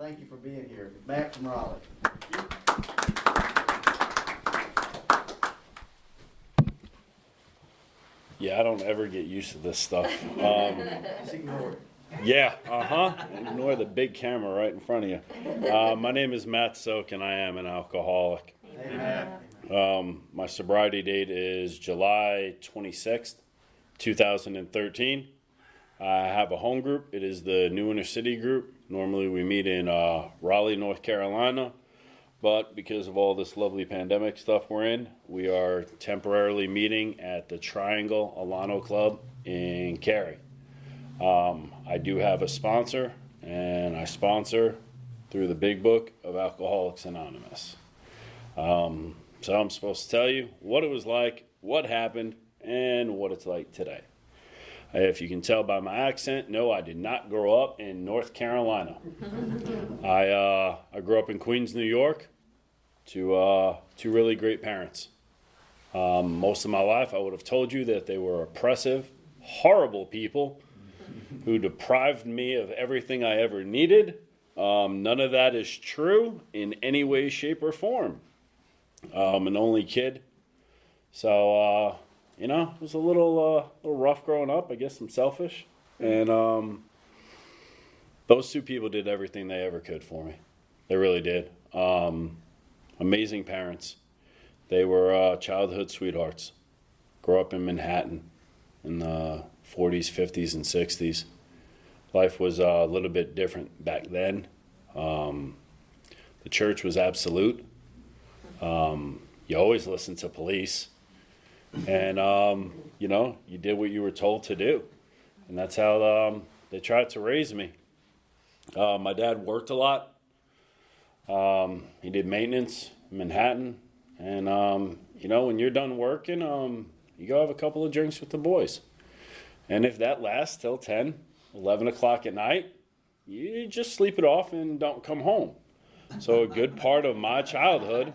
Thank you for being here. Matt from Raleigh. Yeah, I don't ever get used to this stuff. Just ignore it. Yeah, Ignore the big camera right in front of you. My name is Matt Soak, and I am an alcoholic. Amen. My sobriety date is July 26th, 2013. I have a home group. It is the New Inner City group. Normally we meet in Raleigh, North Carolina. But because of all this lovely pandemic stuff we're in, we are temporarily meeting at the Triangle Alano Club in Cary. I do have a sponsor, and I sponsor through the big book of Alcoholics Anonymous. So I'm supposed to tell you what it was like, what happened, and what it's like today. If you can tell by my accent, no, I did not grow up in North Carolina. I grew up in Queens, New York, to two really great parents. Most of my life, I would have told you that they were oppressive, horrible people who deprived me of everything I ever needed. None of that is true in any way, shape, or form. I'm an only kid, so it was a little rough growing up. I guess I'm selfish, and those two people did everything they ever could for me. They really did. Amazing parents. They were childhood sweethearts. Grew up in Manhattan in the 40s, 50s, and 60s. Life was a little bit different back then. The church was absolute. You always listened to police. And, you did what you were told to do. And that's how they tried to raise me. My dad worked a lot. He did maintenance in Manhattan. And, when you're done working, you go have a couple of drinks with the boys. And if that lasts till 10, 11 o'clock at night, you just sleep it off and don't come home. So a good part of my childhood,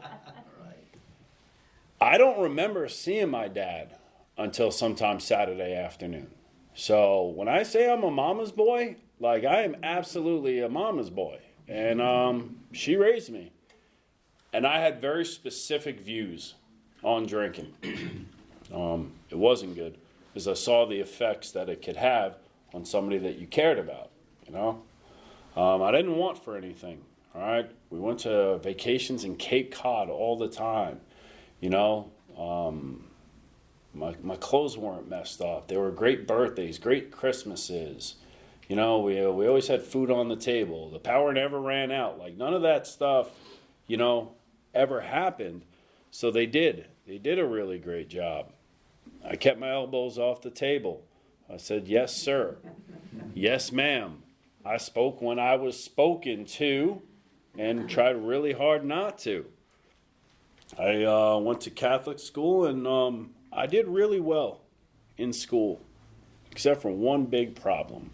I don't remember seeing my dad until sometime Saturday afternoon. So when I say I'm a mama's boy, I am absolutely a mama's boy. And she raised me. And I had very specific views on drinking. It wasn't good because I saw the effects that it could have on somebody that you cared about, I didn't want for anything, all right? We went to vacations in Cape Cod all the time, My clothes weren't messed up. They were great birthdays, great Christmases. We always had food on the table. The power never ran out. None of that stuff, ever happened. So they did. They did a really great job. I kept my elbows off the table. I said, yes, sir. Yes, ma'am. I spoke when I was spoken to and tried really hard not to. I went to Catholic school, and I did really well in school, except for one big problem.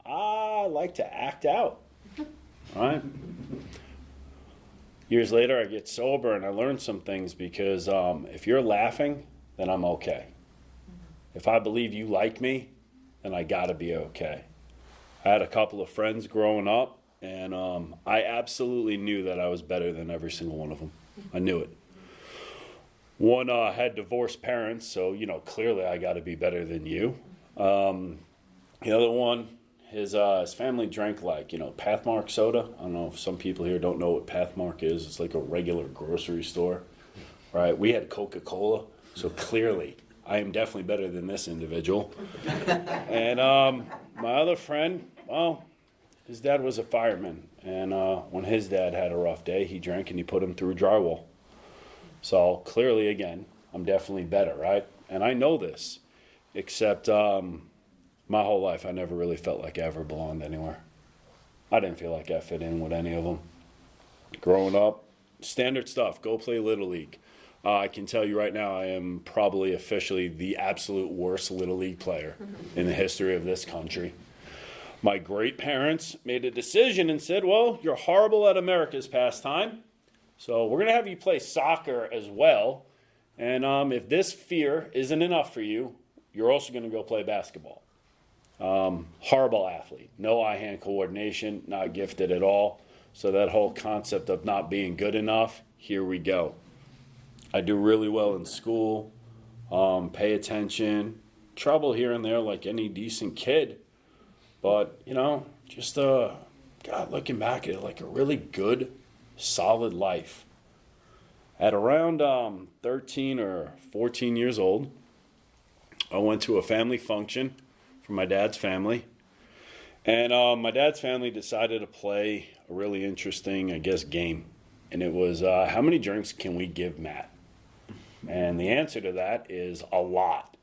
I like to act out, right? Years later, I get sober, and I learn some things because if you're laughing, then I'm okay. If I believe you like me, then I gotta be okay. I had a couple of friends growing up, and I absolutely knew that I was better than every single one of them. I knew it. One had divorced parents, so, clearly I gotta be better than you. The other one, his family drank Pathmark soda. I don't know if some people here don't know what Pathmark is. It's like a regular grocery store, right? We had Coca-Cola, so clearly I am definitely better than this individual. And my other friend, his dad was a fireman. And when his dad had a rough day, he drank and he put him through drywall. So clearly, again, I'm definitely better, right? And I know this, except my whole life I never really felt like I ever belonged anywhere. I didn't feel like I fit in with any of them. Growing up, standard stuff, go play Little League. I can tell you right now, I am probably officially the absolute worst Little League player in the history of this country. My great parents made a decision and said, well, you're horrible at America's pastime, so we're going to have you play soccer as well. And if this fear isn't enough for you, you're also going to go play basketball. Horrible athlete. No eye-hand coordination, not gifted at all. So that whole concept of not being good enough, here we go. I do really well in school, pay attention, trouble here and there like any decent kid. But, just, God, looking back at it, like a really good, solid life. At around 13 or 14 years old, I went to a family function for my dad's family. And my dad's family decided to play a really interesting, game. And it was, how many drinks can we give Matt? And the answer to that is a lot.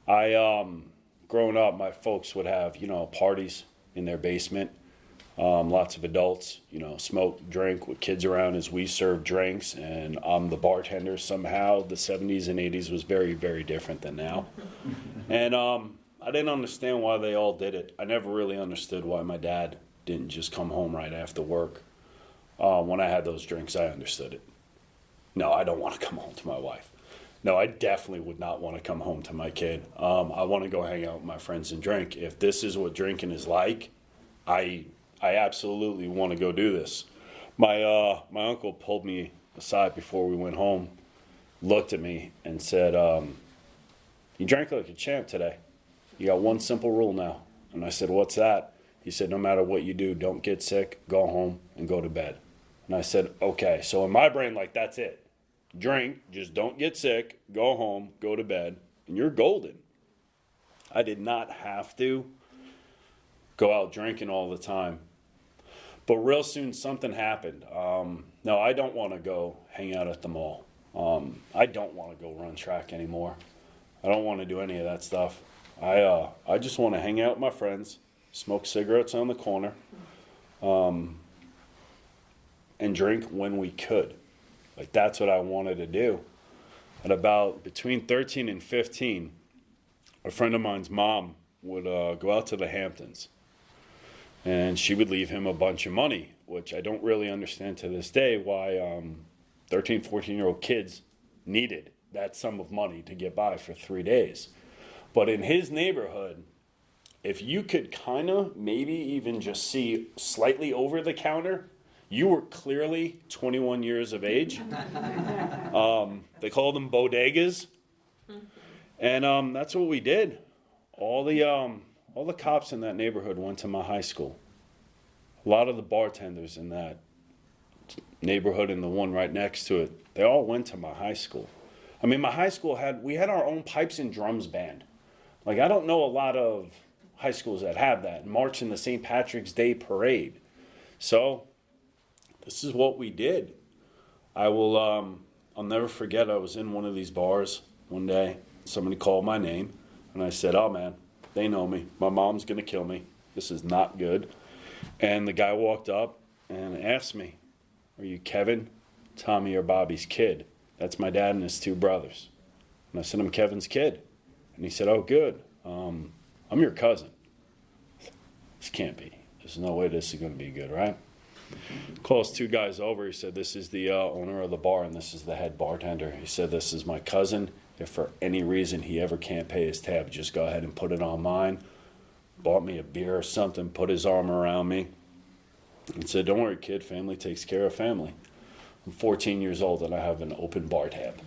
Growing up, my folks would have, parties in their basement. Lots of adults, smoke, drink with kids around as we serve drinks. And I'm the bartender somehow. The 70s and 80s was very, very different than now. And I didn't understand why they all did it. I never really understood why my dad didn't just come home right after work. When I had those drinks, I understood it. No, I don't want to come home to my wife. No, I definitely would not want to come home to my kid. I want to go hang out with my friends and drink. If this is what drinking is like, I absolutely want to go do this. My uncle pulled me aside before we went home, looked at me and said, you drank like a champ today. You got one simple rule now. And I said, what's that? He said, no matter what you do, don't get sick, go home, and go to bed. And I said, okay. So in my brain, that's it. Drink, just don't get sick, go home, go to bed, and you're golden. I did not have to go out drinking all the time. But real soon something happened. No, I don't want to go hang out at the mall. I don't want to go run track anymore. I don't want to do any of that stuff. I just want to hang out with my friends, smoke cigarettes on the corner, and drink when we could. That's what I wanted to do. At about between 13 and 15, a friend of mine's mom would go out to the Hamptons. And she would leave him a bunch of money, which I don't really understand to this day why 13, 14-year-old kids needed that sum of money to get by for 3 days. But in his neighborhood, if you could kind of maybe even just see slightly over the counter, you were clearly 21 years of age. They called them bodegas. And that's what we did. All the cops in that neighborhood went to my high school. A lot of the bartenders in that neighborhood and the one right next to it, they all went to my high school. I mean, my high school we had our own pipes and drums band. I don't know a lot of high schools that have that. March in the St. Patrick's Day parade. So this is what we did. I'll never forget, I was in one of these bars one day. Somebody called my name, and I said, oh, man, they know me. My mom's going to kill me. This is not good. And the guy walked up and asked me, are you Kevin, Tommy, or Bobby's kid? That's my dad and his two brothers. And I said, I'm Kevin's kid. And he said, oh, good. I'm your cousin. This can't be. There's no way this is going to be good, right? Calls two guys over. He said, this is the owner of the bar, and this is the head bartender. He said, this is my cousin. If for any reason he ever can't pay his tab, just go ahead and put it on mine. Bought me a beer or something, put his arm around me, and said, don't worry, kid, family takes care of family. I'm 14 years old, and I have an open bar tab.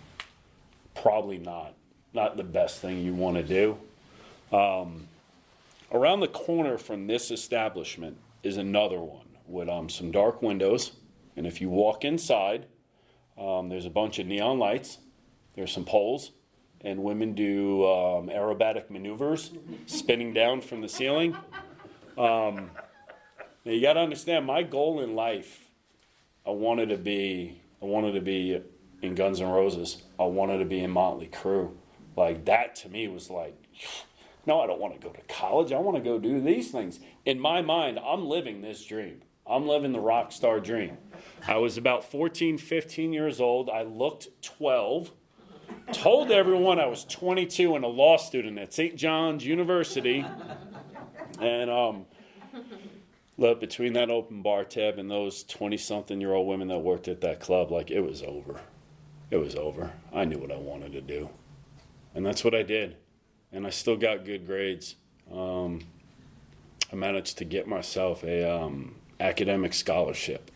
Probably not the best thing you want to do. Around the corner from this establishment is another one with some dark windows, and if you walk inside, there's a bunch of neon lights. There's some poles, and women do aerobatic maneuvers, spinning down from the ceiling. Now you got to understand, my goal in life, I wanted to be in Guns N' Roses. I wanted to be in Motley Crue. That to me was no, I don't want to go to college. I want to go do these things. In my mind, I'm living this dream. I'm living the rock star dream. I was about 14, 15 years old. I looked 12. Told everyone I was 22 and a law student at St. John's University. And look, between that open bar tab and those 20-something-year-old women that worked at that club, it was over. It was over. I knew what I wanted to do. And that's what I did. And I still got good grades. I managed to get myself a academic scholarship,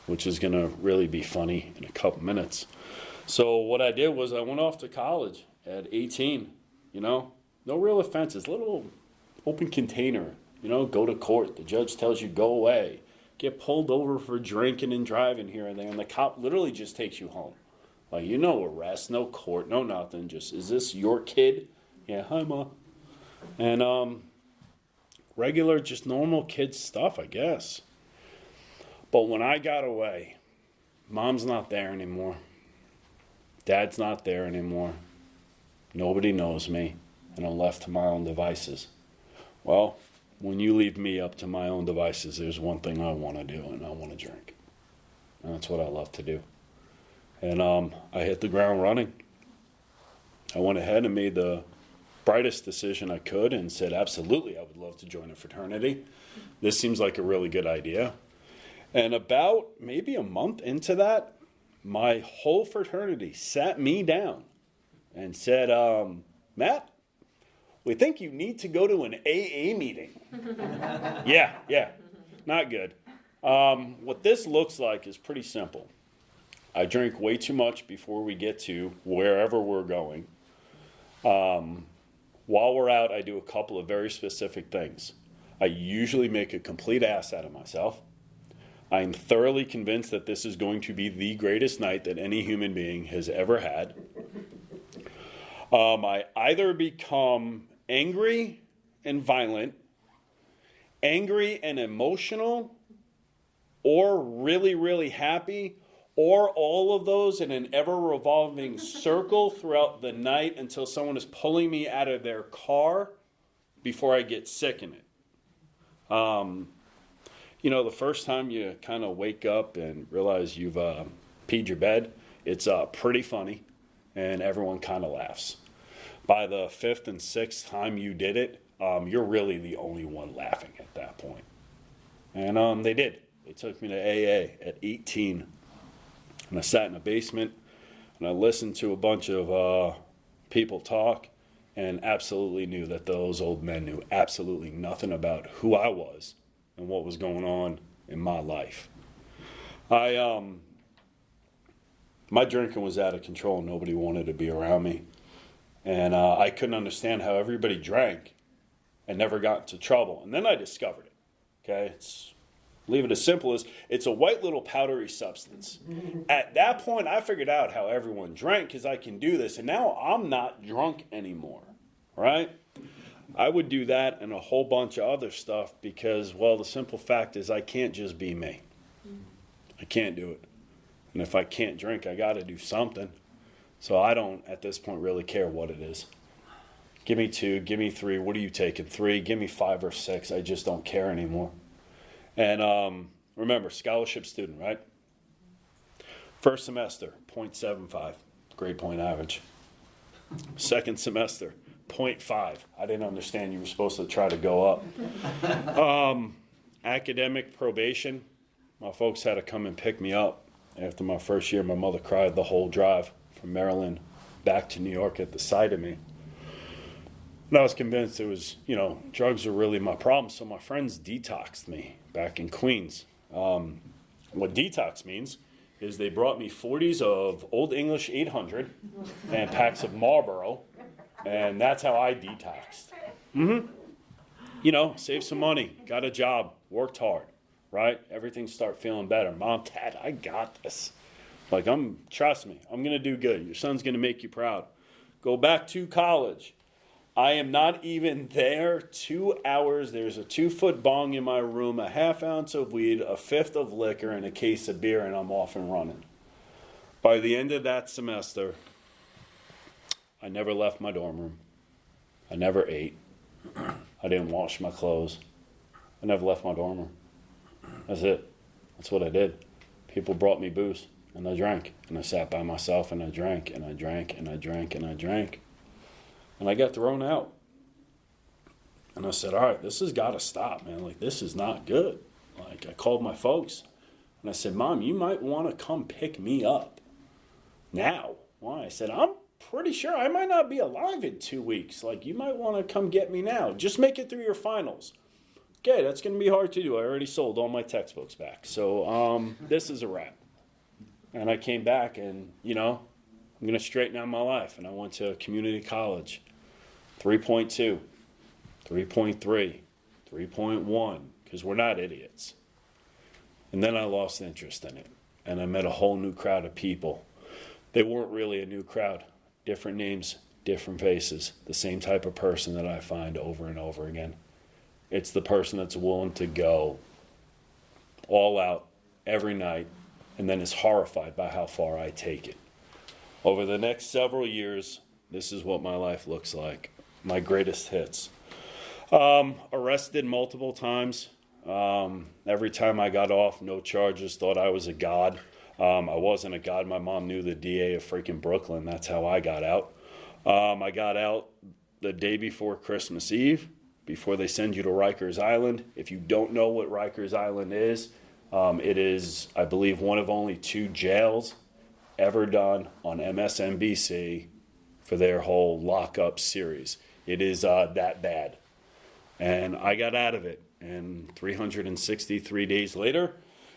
which is going to really be funny in a couple minutes. So what I did was I went off to college at 18, no real offenses, little open container, go to court. The judge tells you go away, get pulled over for drinking and driving here and there, and the cop literally just takes you home. Like, no arrest, no court, no nothing, just, is this your kid? Yeah, hi, Ma. And regular, just normal kid stuff, I guess. But when I got away, Mom's not there anymore. Dad's not there anymore. Nobody knows me, and I'm left to my own devices. Well, when you leave me up to my own devices, there's one thing I want to do, and I want to drink. And that's what I love to do. And I hit the ground running. I went ahead and made the brightest decision I could and said, absolutely, I would love to join a fraternity. This seems like a really good idea. And about maybe a month into that, my whole fraternity sat me down and said, Matt, we think you need to go to an AA meeting. Yeah, not good. What this looks like is pretty simple. I drink way too much before we get to wherever we're going. While we're out, I do a couple of very specific things. I usually make a complete ass out of myself. I'm thoroughly convinced that this is going to be the greatest night that any human being has ever had. I either become angry and violent, angry and emotional, or really, really happy, or all of those in an ever-revolving circle throughout the night until someone is pulling me out of their car before I get sick in it. The first time you kind of wake up and realize you've peed your bed, it's pretty funny, and everyone kind of laughs. By the fifth and sixth time you did it, you're really the only one laughing at that point. And they did. They took me to AA at 18. And I sat in a basement, and I listened to a bunch of people talk, and absolutely knew that those old men knew absolutely nothing about who I was and what was going on in my life. My drinking was out of control. Nobody wanted to be around me. And I couldn't understand how everybody drank and never got into trouble. And then I discovered it. Okay, leave it as simple as it's a white little powdery substance. At that point, I figured out how everyone drank because I can do this. And now I'm not drunk anymore, right? I would do that and a whole bunch of other stuff because, well, the simple fact is I can't just be me. I can't do it. And if I can't drink, I got to do something. So I don't, at this point, really care what it is. Give me 2, give me 3. What are you taking? 3, give me 5 or 6. I just don't care anymore. And remember, scholarship student, right? First semester, 0.75, grade point average. Second semester, 0.5. I didn't understand you were supposed to try to go up. Academic probation, my folks had to come and pick me up. After my first year, my mother cried the whole drive from Maryland back to New York at the sight of me. And I was convinced it was, drugs were really my problem. So my friends detoxed me back in Queens. What detox means is they brought me 40s of Old English 800 and packs of Marlboro. And that's how I detoxed. Saved some money, got a job, worked hard, right? Everything start feeling better. Mom, Dad, I got this. Trust me, I'm going to do good. Your son's going to make you proud. Go back to college. I am not even there. 2 hours. There's a 2-foot bong in my room, a half ounce of weed, a fifth of liquor, and a case of beer, and I'm off and running. By the end of that semester, I never left my dorm room. I never ate. I didn't wash my clothes. I never left my dorm room. That's it. That's what I did. People brought me booze, and I drank. And I sat by myself, and I drank, and I drank, and I drank, and I drank. And I got thrown out. And I said, all right, this has got to stop, man. This is not good. I called my folks, and I said, Mom, you might want to come pick me up now. Why? I said, I'm pretty sure I might not be alive in 2 weeks. Like, you might want to come get me now. Just make it through your finals. Okay, that's going to be hard to do. I already sold all my textbooks back. So this is a wrap. And I came back and, I'm going to straighten out my life. And I went to community college. 3.2, 3.3, 3.1, because we're not idiots. And then I lost interest in it. And I met a whole new crowd of people. They weren't really a new crowd. Different names, different faces. The same type of person that I find over and over again. It's the person that's willing to go all out every night and then is horrified by how far I take it. Over the next several years, this is what my life looks like. My greatest hits. Arrested multiple times. Every time I got off, no charges, thought I was a god. I wasn't a god. My mom knew the DA of freaking Brooklyn. That's how I got out. I got out the day before Christmas Eve, before they send you to Rikers Island. If you don't know what Rikers Island is, it is, I believe, one of only 2 jails ever done on MSNBC for their whole lockup series. It is that bad. And I got out of it. And 363 days later,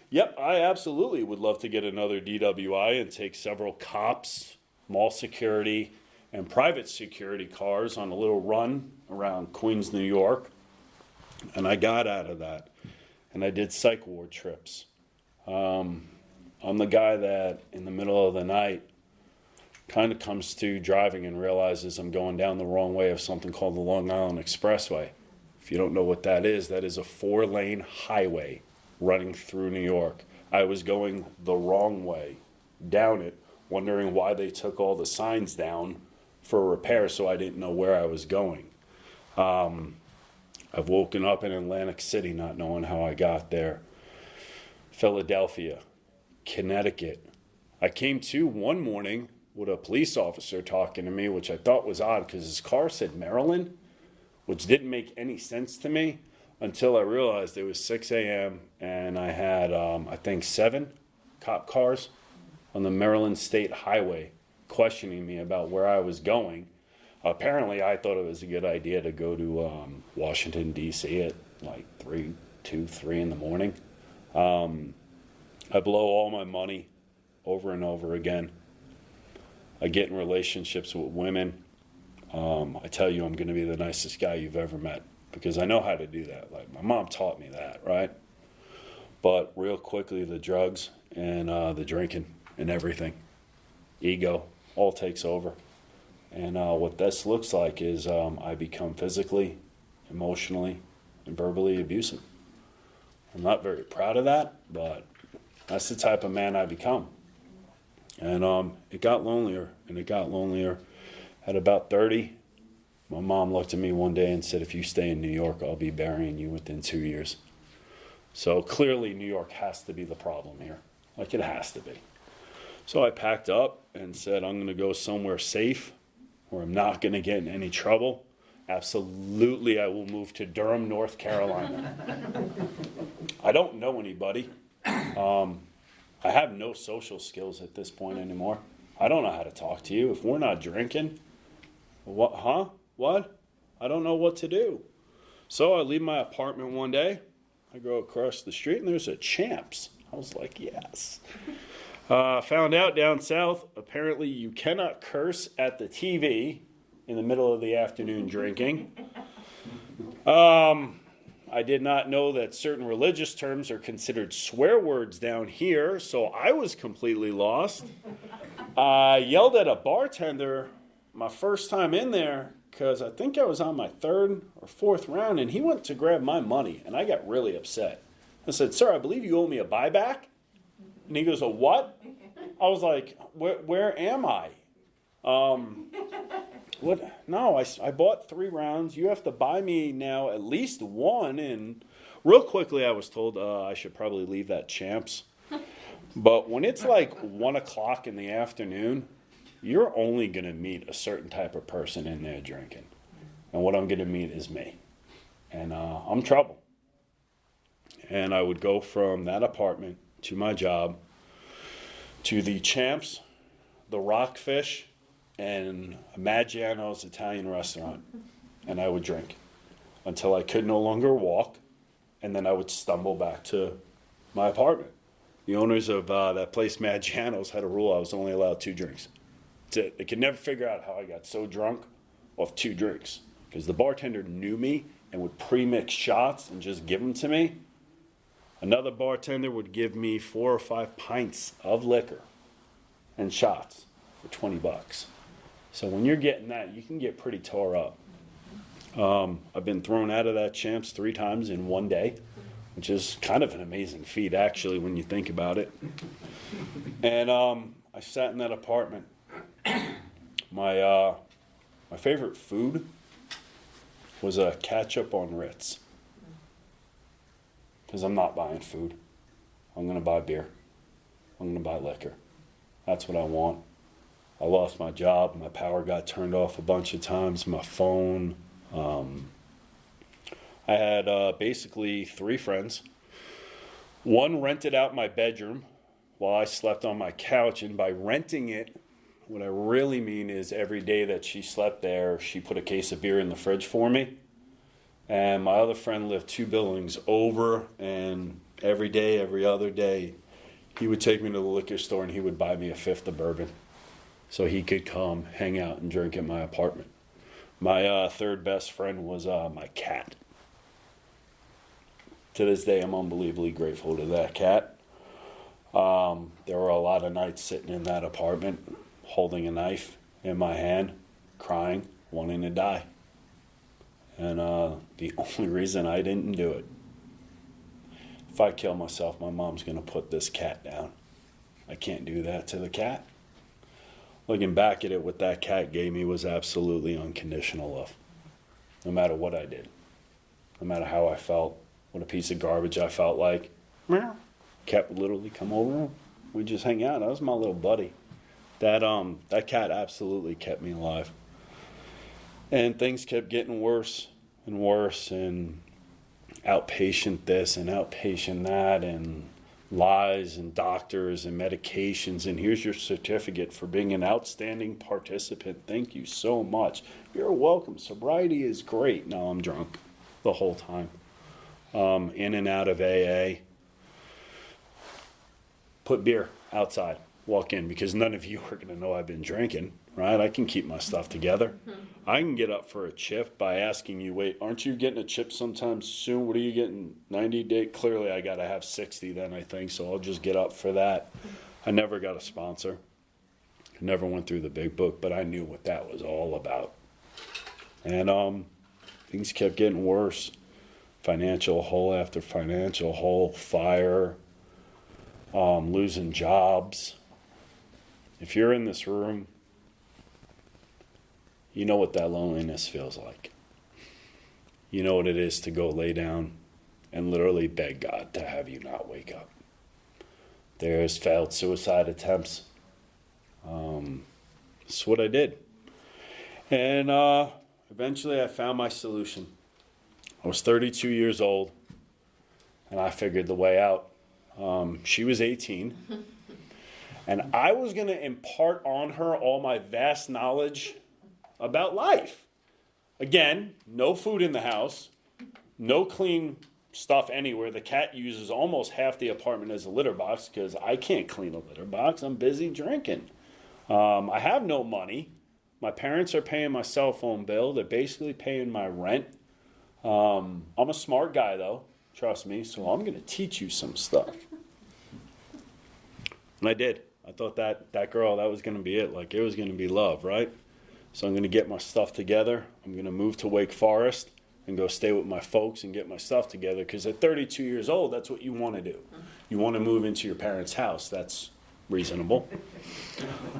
yep, I absolutely would love to get another DWI and take several cops, mall security, and private security cars on a little run around Queens, New York. And I got out of that. And I did psych ward trips. I'm the guy that in the middle of the night kind of comes to driving and realizes I'm going down the wrong way of something called the Long Island Expressway. If you don't know what that is a 4-lane highway running through New York. I was going the wrong way down it, wondering why they took all the signs down for repair, so I didn't know where I was going. I've woken up in Atlantic City not knowing how I got there. Philadelphia, Connecticut. I came to one morning with a police officer talking to me, which I thought was odd because his car said Maryland, which didn't make any sense to me until I realized it was 6 a.m. and I had, I think, 7 cop cars on the Maryland State Highway questioning me about where I was going. Apparently, I thought it was a good idea to go to Washington, D.C. at like 3 in the morning. I blow all my money over and over again. I get in relationships with women. I tell you I'm going to be the nicest guy you've ever met because I know how to do that. Like, my mom taught me that, right? But real quickly, the drugs and the drinking and everything, ego, all takes over. And what this looks like is I become physically, emotionally, and verbally abusive. I'm not very proud of that, but that's the type of man I become. And it got lonelier, and it got lonelier. At about 30, my mom looked at me one day and said, if you stay in New York, I'll be burying you within 2 years. So clearly New York has to be the problem here. Like, it has to be. So I packed up and said, I'm going to go somewhere safe where I'm not going to get in any trouble. Absolutely, I will move to Durham, North Carolina. I don't know anybody. I have no social skills at this point anymore. I don't know how to talk to you. If we're not drinking, what? Huh? What? I don't know what to do. So I leave my apartment one day. I go across the street and there's a Champs. I was like, yes. Found out down south, apparently you cannot curse at the TV in the middle of the afternoon drinking. I did not know that certain religious terms are considered swear words down here, so I was completely lost. I yelled at a bartender my first time in there because I think I was on my 3rd or 4th round, and he went to grab my money, and I got really upset. I said, sir, I believe you owe me a buyback. And he goes, a what? I was like, where am I? What? No, I bought 3 rounds. You have to buy me now at least 1. And real quickly, I was told I should probably leave that Champs. But when it's like 1 o'clock in the afternoon, you're only going to meet a certain type of person in there drinking. And what I'm going to meet is me. And I'm trouble. And I would go from that apartment to my job to the Champs, the Rockfish, in a Maggiano's Italian restaurant, and I would drink until I could no longer walk, and then I would stumble back to my apartment. The owners of that place, Maggiano's, had a rule I was only allowed 2 drinks. That's it. They could never figure out how I got so drunk off 2 drinks, because the bartender knew me and would pre-mix shots and just give them to me. Another bartender would give me 4 or 5 pints of liquor and shots for $20. So when you're getting that, you can get pretty tore up. I've been thrown out of that Champs 3 times in one day, which is kind of an amazing feat, actually, when you think about it. And I sat in that apartment. My favorite food was a ketchup on Ritz. Because I'm not buying food. I'm going to buy beer. I'm going to buy liquor. That's what I want. I lost my job. My power got turned off a bunch of times. My phone. I had basically 3 friends. One rented out my bedroom while I slept on my couch. And by renting it, what I really mean is every day that she slept there, she put a case of beer in the fridge for me. And my other friend lived 2 buildings over, and every day, every other day, he would take me to the liquor store and he would buy me a 5th of bourbon so he could come hang out and drink at my apartment. My third best friend was my cat. To this day, I'm unbelievably grateful to that cat. There were a lot of nights sitting in that apartment, holding a knife in my hand, crying, wanting to die. And the only reason I didn't do it, if I kill myself, my mom's going to put this cat down. I can't do that to the cat. Looking back at it, what that cat gave me was absolutely unconditional love. No matter what I did. No matter how I felt. What a piece of garbage I felt like. Meow. Cat would literally come over. We'd just hang out. That was my little buddy. That cat absolutely kept me alive. And things kept getting worse and worse, and outpatient this and outpatient that, and lies and doctors and medications, and here's your certificate for being an outstanding participant. Thank you so much. You're welcome. Sobriety is great. No, I'm drunk the whole time. In and out of AA. Put beer outside. Walk in, because none of you are going to know I've been drinking, right? I can keep my stuff together. I can get up for a chip by asking you, wait, aren't you getting a chip sometime soon? What are you getting? 90 day? Clearly I got to have 60 then, I think, so I'll just get up for that. I never got a sponsor. I never went through the big book, but I knew what that was all about. And things kept getting worse. Financial hole after financial hole, fire, losing jobs. If you're in this room, you know what that loneliness feels like. You know what it is to go lay down and literally beg God to have you not wake up. There's failed suicide attempts. That's what I did. And eventually I found my solution. I was 32 years old, and I figured the way out. She was 18. And I was going to impart on her all my vast knowledge about life. Again, no food in the house, no clean stuff anywhere. The cat uses almost half the apartment as a litter box because I can't clean a litter box. I'm busy drinking. I have no money. My parents are paying my cell phone bill. They're basically paying my rent. I'm a smart guy, though. Trust me. So I'm going to teach you some stuff. And I did. I thought that girl, that was going to be it. Like, it was going to be love, right? So I'm going to get my stuff together. I'm going to move to Wake Forest and go stay with my folks and get my stuff together. Because at 32 years old, that's what you want to do. You want to move into your parents' house. That's reasonable.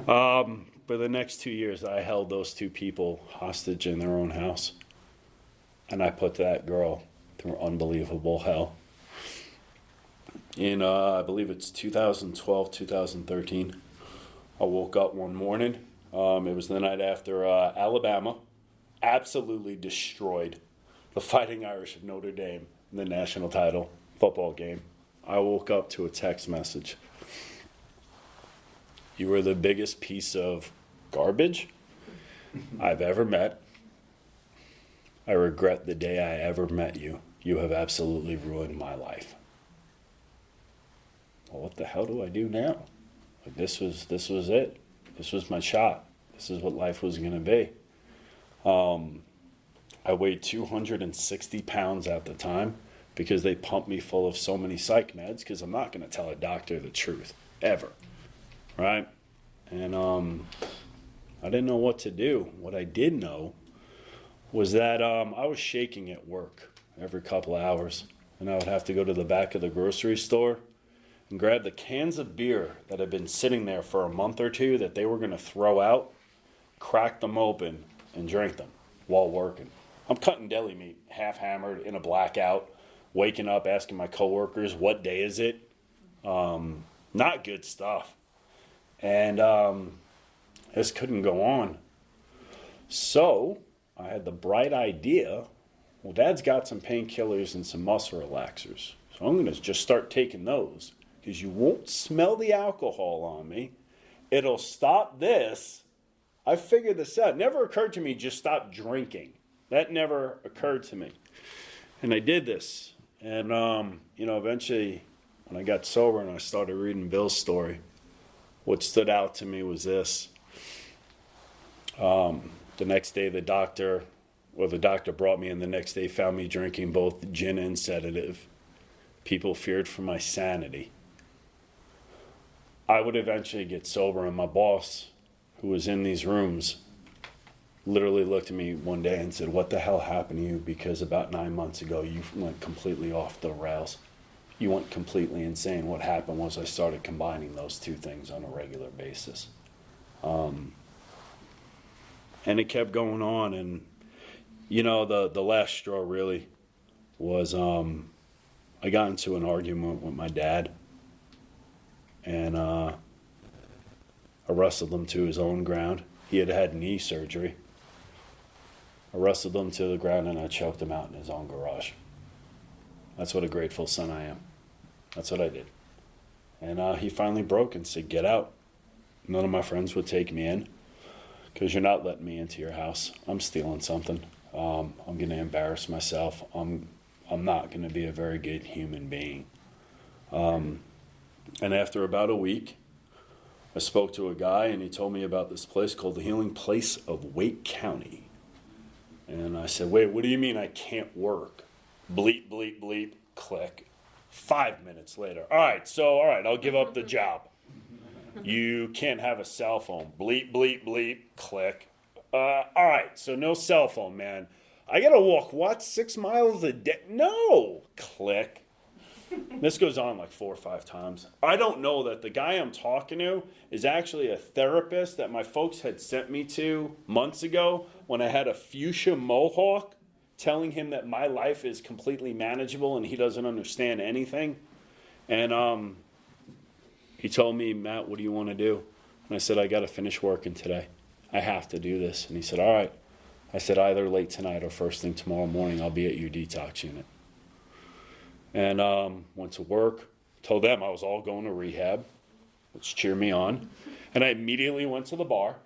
For the next 2 years, I held those 2 people hostage in their own house. And I put that girl through unbelievable hell. In, I believe it's 2012, 2013, I woke up one morning. It was the night after Alabama absolutely destroyed the Fighting Irish of Notre Dame in the national title football game. I woke up to a text message. You were the biggest piece of garbage I've ever met. I regret the day I ever met you. You have absolutely ruined my life. Well, what the hell do I do now? Like, this was it. This was my shot. This is what life was going to be. I weighed 260 pounds at the time because they pumped me full of so many psych meds, because I'm not going to tell a doctor the truth, ever. Right? And I didn't know what to do. What I did know was that I was shaking at work every couple of hours, and I would have to go to the back of the grocery store and grab the cans of beer that had been sitting there for a month or two that they were going to throw out, crack them open, and drink them while working. I'm cutting deli meat, half hammered, in a blackout, waking up, asking my coworkers, what day is it? Not good stuff. And this couldn't go on. So I had the bright idea, well, Dad's got some painkillers and some muscle relaxers. So I'm going to just start taking those, because you won't smell the alcohol on me. It'll stop this. I figured this out. It never occurred to me just stop drinking. That never occurred to me. And I did this. And, eventually when I got sober and I started reading Bill's story, what stood out to me was this. The next day the doctor brought me in the next day, found me drinking both gin and sedative. People feared for my sanity. I would eventually get sober, and my boss, who was in these rooms, literally looked at me one day and said, what the hell happened to you? Because about 9 months ago, you went completely off the rails. You went completely insane. What happened was I started combining those two things on a regular basis. And it kept going on. And, the last straw really was I got into an argument with my dad. And I wrestled him to his own ground. He had had knee surgery. I wrestled him to the ground and I choked him out in his own garage. That's what a grateful son I am. That's what I did. And he finally broke and said, get out. None of my friends would take me in, because you're not letting me into your house. I'm stealing something. I'm going to embarrass myself. I'm not going to be a very good human being. And after about a week, I spoke to a guy, and he told me about this place called the Healing Place of Wake County. And I said, wait, what do you mean I can't work? Bleep, bleep, bleep, click. 5 minutes later. All right, I'll give up the job. You can't have a cell phone. Bleep, bleep, bleep, click. All right, so no cell phone, man. I got to walk, 6 miles a day? No, click. This goes on like 4 or 5 times. I don't know that the guy I'm talking to is actually a therapist that my folks had sent me to months ago when I had a fuchsia mohawk, telling him that my life is completely manageable and he doesn't understand anything. And he told me, Matt, what do you want to do? And I said, I got to finish working today. I have to do this. And he said, all right. I said, either late tonight or first thing tomorrow morning, I'll be at your detox unit. And went to work, told them I was all going to rehab, which cheered me on. And I immediately went to the bar,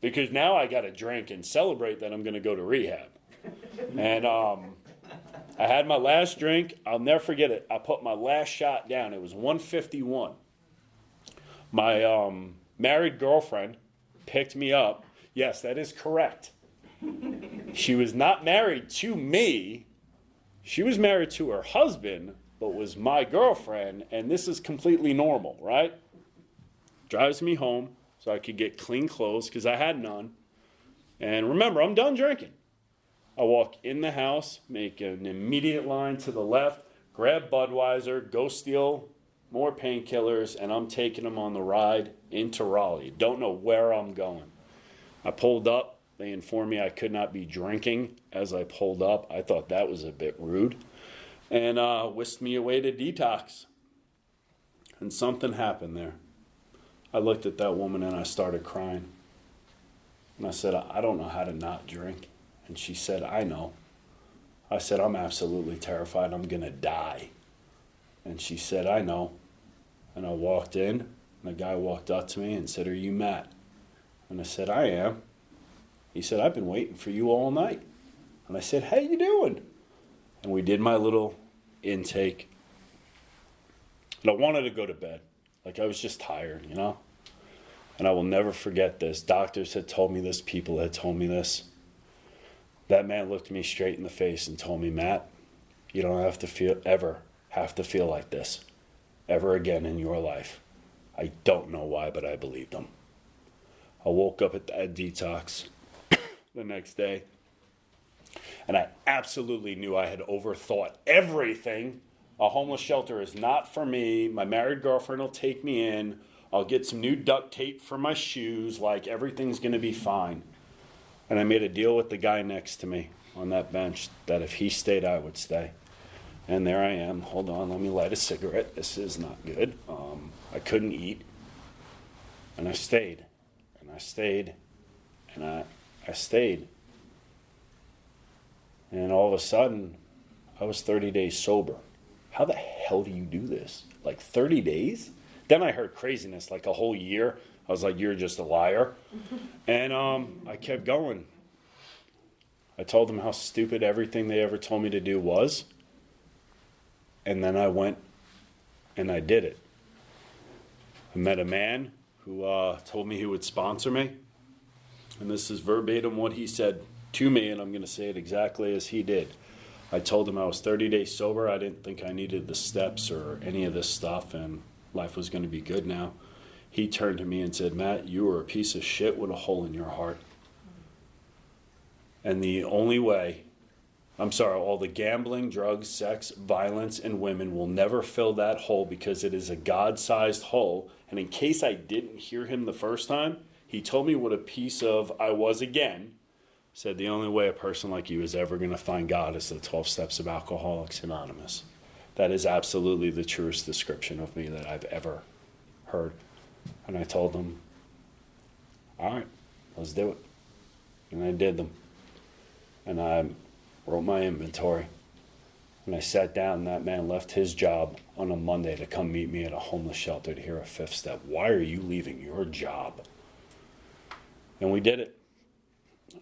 because now I got to drink and celebrate that I'm going to go to rehab. And I had my last drink. I'll never forget it. I put my last shot down. It was 1:51. My married girlfriend picked me up. Yes, that is correct. She was not married to me. She was married to her husband, but was my girlfriend, and this is completely normal, right? Drives me home so I could get clean clothes, because I had none. And remember, I'm done drinking. I walk in the house, make an immediate line to the left, grab Budweiser, go steal more painkillers, and I'm taking them on the ride into Raleigh. Don't know where I'm going. I pulled up. They informed me I could not be drinking as I pulled up. I thought that was a bit rude. And whisked me away to detox. And something happened there. I looked at that woman and I started crying. And I said, I don't know how to not drink. And she said, I know. I said, I'm absolutely terrified. I'm going to die. And she said, I know. And I walked in, and the guy walked up to me and said, are you Matt? And I said, I am. He said, I've been waiting for you all night. And I said, how you doing? And we did my little intake. And I wanted to go to bed. Like I was just tired, you know? And I will never forget this. Doctors had told me this. People had told me this. That man looked me straight in the face and told me, Matt, you don't have to ever have to feel like this ever again in your life. I don't know why, but I believed him. I woke up at detox the next day, and I absolutely knew I had overthought everything. A homeless shelter is not for me. My married girlfriend will take me in. I'll get some new duct tape for my shoes. Like, everything's going to be fine. And I made a deal with the guy next to me on that bench that if he stayed, I would stay. And there I am. Hold on, let me light a cigarette. This is not good. I couldn't eat. And I stayed. And I stayed. And I stayed. And all of a sudden, I was 30 days sober. How the hell do you do this? Like 30 days? Then I heard craziness, like a whole year. I was like, you're just a liar. And I kept going. I told them how stupid everything they ever told me to do was. And then I went and I did it. I met a man who told me he would sponsor me. And this is verbatim what he said to me, and I'm going to say it exactly as he did. I told him I was 30 days sober. I didn't think I needed the steps or any of this stuff, and life was going to be good now. He turned to me and said, Matt, you were a piece of shit with a hole in your heart. And the only way, all the gambling, drugs, sex, violence, and women will never fill that hole because it is a God-sized hole. And in case I didn't hear him the first time, he told me what a piece of I was again. Said the only way a person like you is ever going to find God is the 12 steps of Alcoholics Anonymous. That is absolutely the truest description of me that I've ever heard. And I told them, all right, let's do it. And I did them. And I wrote my inventory. And I sat down, and that man left his job on a Monday to come meet me at a homeless shelter to hear a fifth step. Why are you leaving your job? And we did it.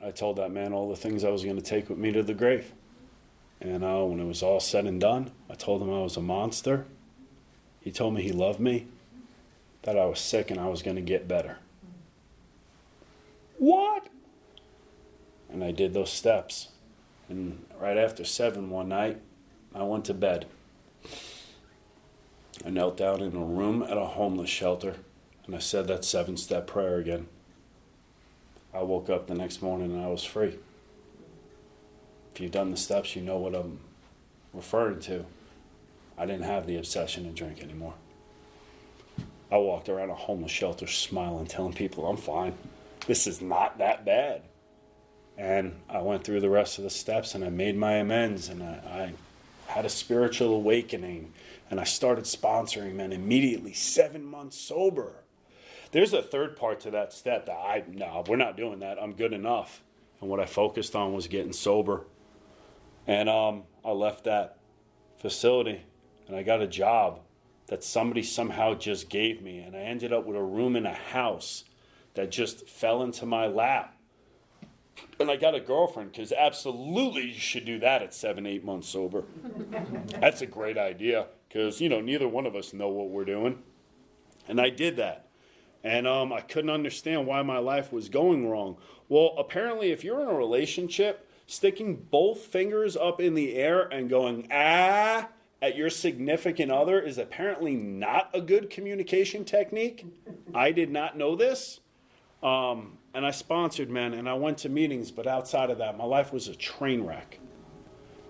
I told that man all the things I was going to take with me to the grave. And when it was all said and done, I told him I was a monster. He told me he loved me, that I was sick and I was going to get better. What? And I did those steps. And right after 7 one night, I went to bed. I knelt down in a room at a homeless shelter, and I said that 7-step prayer again. I woke up the next morning and I was free. If you've done the steps, you know what I'm referring to. I didn't have the obsession to drink anymore. I walked around a homeless shelter smiling, telling people I'm fine. This is not that bad. And I went through the rest of the steps and I made my amends, and I had a spiritual awakening, and I started sponsoring men immediately, 7 months sober. There's a third part to that step that no, we're not doing that. I'm good enough. And what I focused on was getting sober. And I left that facility and I got a job that somebody somehow just gave me. And I ended up with a room in a house that just fell into my lap. And I got a girlfriend, because absolutely you should do that at 7, 8 months sober. That's a great idea, because, neither one of us know what we're doing. And I did that. And I couldn't understand why my life was going wrong. Well, apparently if you're in a relationship, sticking both fingers up in the air and going, at your significant other is apparently not a good communication technique. I did not know this. And I sponsored men and I went to meetings, but outside of that, my life was a train wreck.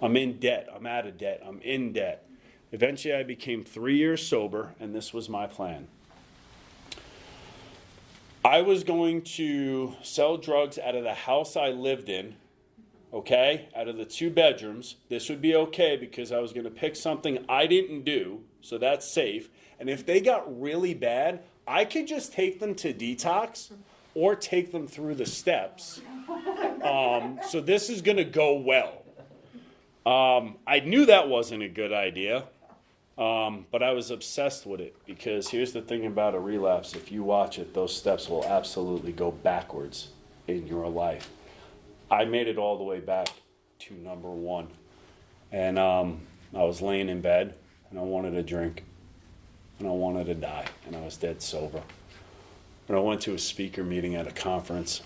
I'm in debt. I'm out of debt. I'm in debt. Eventually I became 3 years sober, and this was my plan. I was going to sell drugs out of the house I lived in, okay, out of the 2 bedrooms. This would be okay because I was going to pick something I didn't do, so that's safe. And if they got really bad, I could just take them to detox or take them through the steps. So this is going to go well. I knew that wasn't a good idea. But I was obsessed with it, because here's the thing about a relapse. If you watch it, those steps will absolutely go backwards in your life. I made it all the way back to number one. And I was laying in bed, and I wanted a drink, and I wanted to die, and I was dead sober. And I went to a speaker meeting at a conference,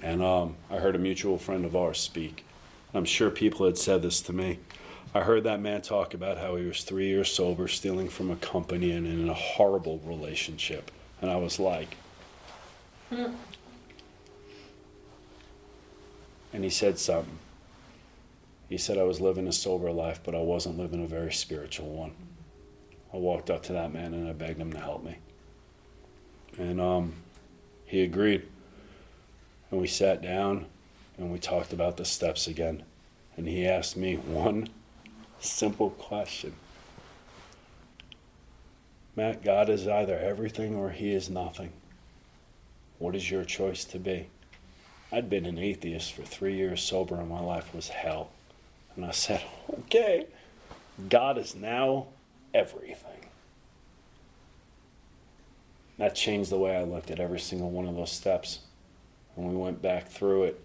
and I heard a mutual friend of ours speak. I'm sure people had said this to me. I heard that man talk about how he was 3 years sober, stealing from a company and in a horrible relationship. And I was like, And he said something. He said I was living a sober life, but I wasn't living a very spiritual one. I walked up to that man and I begged him to help me. And he agreed. And we sat down and we talked about the steps again. And he asked me one simple question. Matt, God is either everything or he is nothing. What is your choice to be? I'd been an atheist for 3 years sober and my life was hell. And I said, okay, God is now everything. That changed the way I looked at every single one of those steps. And we went back through it.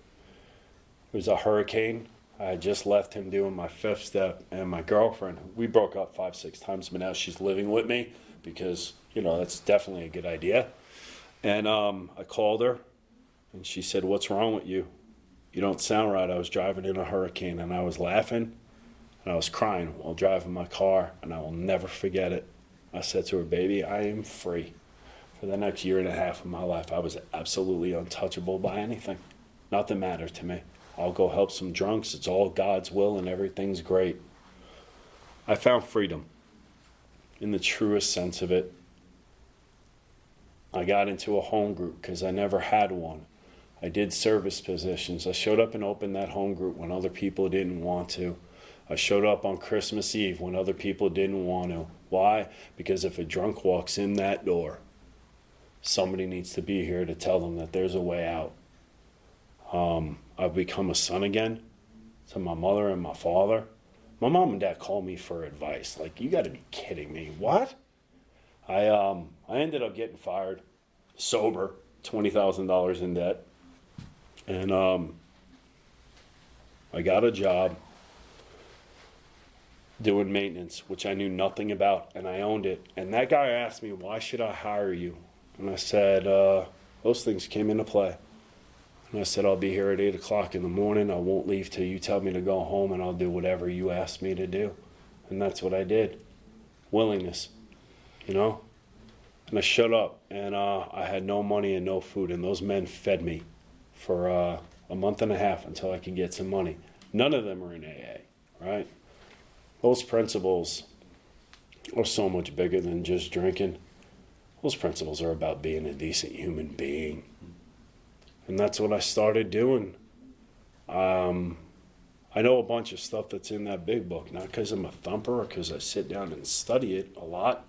It was a hurricane. I had just left him doing my fifth step, and my girlfriend, we broke up 5-6 times, but now she's living with me because, that's definitely a good idea. And I called her, and she said, what's wrong with you? You don't sound right. I was driving in a hurricane, and I was laughing, and I was crying while driving my car, and I will never forget it. I said to her, baby, I am free. For the next year and a half of my life, I was absolutely untouchable by anything. Nothing mattered to me. I'll go help some drunks. It's all God's will and everything's great. I found freedom in the truest sense of it. I got into a home group because I never had one. I did service positions. I showed up and opened that home group when other people didn't want to. I showed up on Christmas Eve when other people didn't want to. Why? Because if a drunk walks in that door, somebody needs to be here to tell them that there's a way out. I've become a son again to my mother and my father. My mom and dad call me for advice. Like, you got to be kidding me. What? I ended up getting fired, sober, $20,000 in debt. And I got a job doing maintenance, which I knew nothing about, and I owned it. And that guy asked me, why should I hire you? And I said, those things came into play. And I said, I'll be here at 8 o'clock in the morning. I won't leave till you tell me to go home, and I'll do whatever you ask me to do. And that's what I did. Willingness, And I shut up, and I had no money and no food, and those men fed me for a month and a half until I could get some money. None of them are in AA, right? Those principles are so much bigger than just drinking. Those principles are about being a decent human being. And that's what I started doing. I know a bunch of stuff that's in that big book, not because I'm a thumper or because I sit down and study it a lot.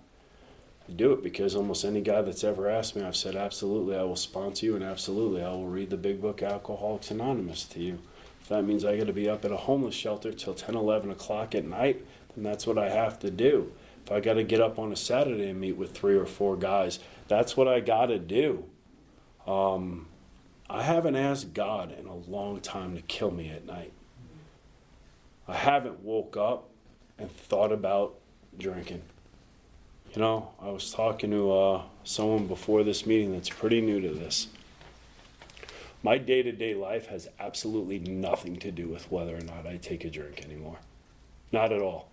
I do it because almost any guy that's ever asked me, I've said, absolutely, I will sponsor you, and absolutely, I will read the big book, Alcoholics Anonymous, to you. If that means I got to be up at a homeless shelter till 10, 11 o'clock at night, then that's what I have to do. If I got to get up on a Saturday and meet with 3 or 4 guys, that's what I got to do. I haven't asked God in a long time to kill me at night. I haven't woke up and thought about drinking. I was talking to someone before this meeting that's pretty new to this. My day-to-day life has absolutely nothing to do with whether or not I take a drink anymore. Not at all.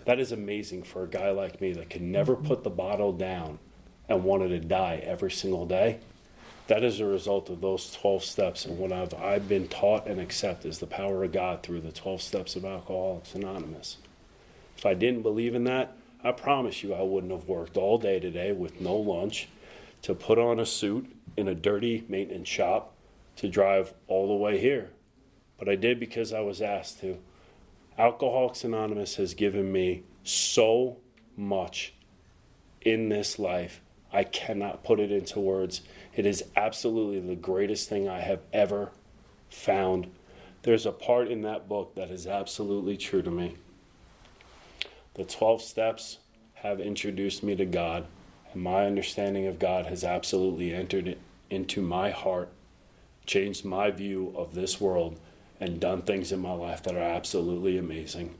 That is amazing for a guy like me that can never put the bottle down and wanted to die every single day. That is a result of those 12 steps, and what I've been taught and accept is the power of God through the 12 steps of Alcoholics Anonymous. If I didn't believe in that, I promise you I wouldn't have worked all day today with no lunch to put on a suit in a dirty maintenance shop to drive all the way here. But I did because I was asked to. Alcoholics Anonymous has given me so much in this life. I cannot put it into words. It is absolutely the greatest thing I have ever found. There's a part in that book that is absolutely true to me. The 12 steps have introduced me to God, and my understanding of God has absolutely entered into my heart changed my view of this world, and done things in my life that are absolutely amazing.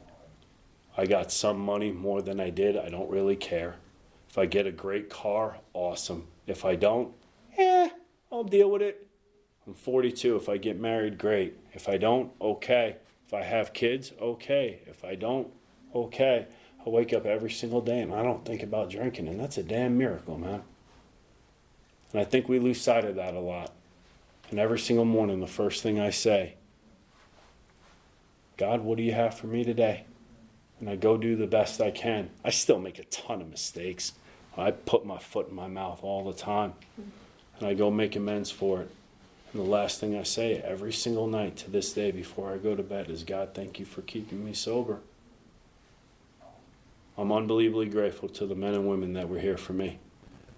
I got some money more than I did. I don't really care. If I get a great car, awesome. If I don't, I'll deal with it. I'm 42. If I get married, great. If I don't, okay. If I have kids, okay. If I don't, okay. I wake up every single day and I don't think about drinking, and that's a damn miracle, man. And I think we lose sight of that a lot. And every single morning, the first thing I say, God, what do you have for me today? And I go do the best I can. I still make a ton of mistakes. I put my foot in my mouth all the time. And I go make amends for it. And the last thing I say every single night to this day before I go to bed is, God, thank you for keeping me sober. I'm unbelievably grateful to the men and women that were here for me.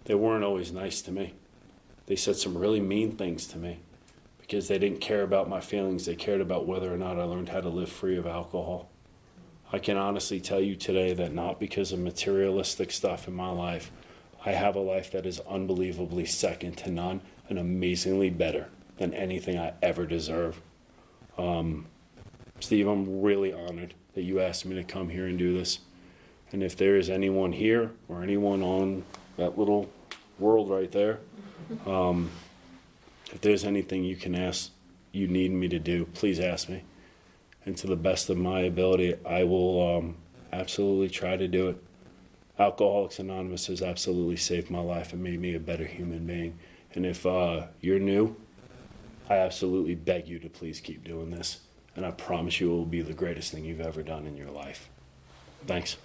They weren't always nice to me. They said some really mean things to me because they didn't care about my feelings. They cared about whether or not I learned how to live free of alcohol. I can honestly tell you today that not because of materialistic stuff in my life, I have a life that is unbelievably second to none and amazingly better than anything I ever deserve. Steve, I'm really honored that you asked me to come here and do this. And if there is anyone here or anyone on that little world right there, if there's anything you need me to do, please ask me. And to the best of my ability, I will absolutely try to do it. Alcoholics Anonymous has absolutely saved my life and made me a better human being. And if you're new, I absolutely beg you to please keep doing this. And I promise you it will be the greatest thing you've ever done in your life. Thanks.